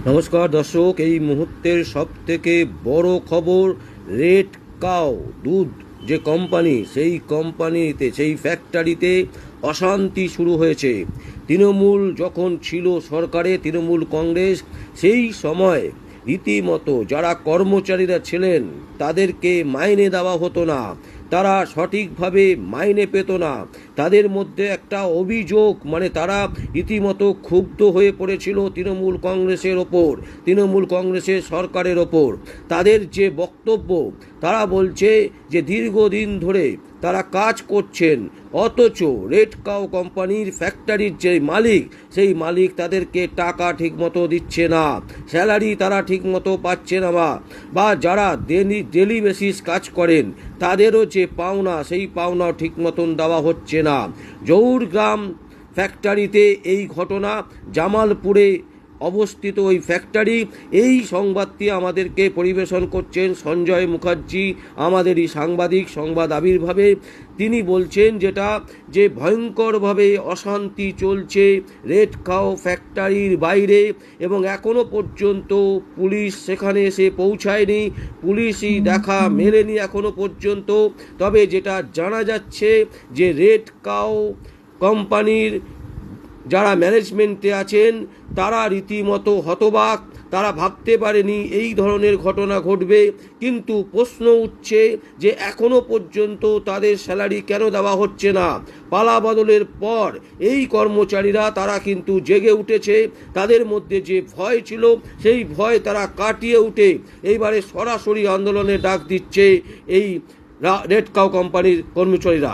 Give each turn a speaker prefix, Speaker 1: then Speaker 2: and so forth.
Speaker 1: নমস্কার দর্শক, এই মুহূর্তের সবথেকে বড় খবর, রেড কাউ দুধ যে কোম্পানি, সেই কোম্পানিতে, সেই ফ্যাক্টরিতে অশান্তি শুরু হয়েছে। তৃণমূল যখন ছিল সরকারে, তৃণমূল কংগ্রেস, সেই সময় রীতিমতো যারা কর্মচারীরা ছিলেন তাদেরকে মাইনে দেওয়া হতো না, তারা সঠিকভাবে মাইনে পেত না। তাদের মধ্যে একটা অভিযোগ, মানে তারা রীতিমতো ক্ষুব্ধ হয়ে পড়েছিল তৃণমূল কংগ্রেসের ওপর, তৃণমূল কংগ্রেসের সরকারের ওপর। তাদের যে বক্তব্য, তারা বলছে যে দীর্ঘদিন ধরে তারা কাজ করছেন, অথচ রেড কাউ কোম্পানির ফ্যাক্টরির যে মালিক, সেই মালিক তাদেরকে টাকা ঠিকমতো দিচ্ছে না, স্যালারি তারা ঠিকমতো পাচ্ছে না, বা যারা ডেলি বেসিস কাজ করেন তাদেরও যে পাওনা, সেই পাওনাও ঠিক মতন দেওয়া হচ্ছে না। জৌড়গ্রাম ফ্যাক্টরিতে এই ঘটনা, জামালপুরে অবস্থিত ওই ফ্যাক্টরি। এই সংবাদটি আমাদেরকে পরিবেশন করছেন সঞ্জয় মুখার্জি, আমাদেরই সাংবাদিক, সংবাদ আবির্ভাবে। তিনি বলছেন যে ভয়ঙ্করভাবে অশান্তি চলছে রেড কাউ ফ্যাক্টরির বাইরে, এবং এখনো পর্যন্ত পুলিশ সেখানে এসে পৌঁছায়নি, পুলিশই দেখা মেলেনি এখনো পর্যন্ত। তবে যেটা জানা যাচ্ছে যে রেড কাউ কোম্পানির যারা ম্যানেজমেন্টে আছেন তারা রীতিমতো হতবাক, তারা ভাবতে পারেনি এই ধরনের ঘটনা ঘটবে। কিন্তু প্রশ্ন উঠছে যে এখনো পর্যন্ত তাদের স্যালারি কেন দেওয়া হচ্ছে না। পালা বদলের পর এই কর্মচারীরা তারা কিন্তু জেগে উঠেছে, তাদের মধ্যে যে ভয় ছিল সেই ভয় তারা কাটিয়ে উঠে এইবারে সরাসরি আন্দোলনের ডাক দিচ্ছে এই রেড কাউ কোম্পানির কর্মচারীরা।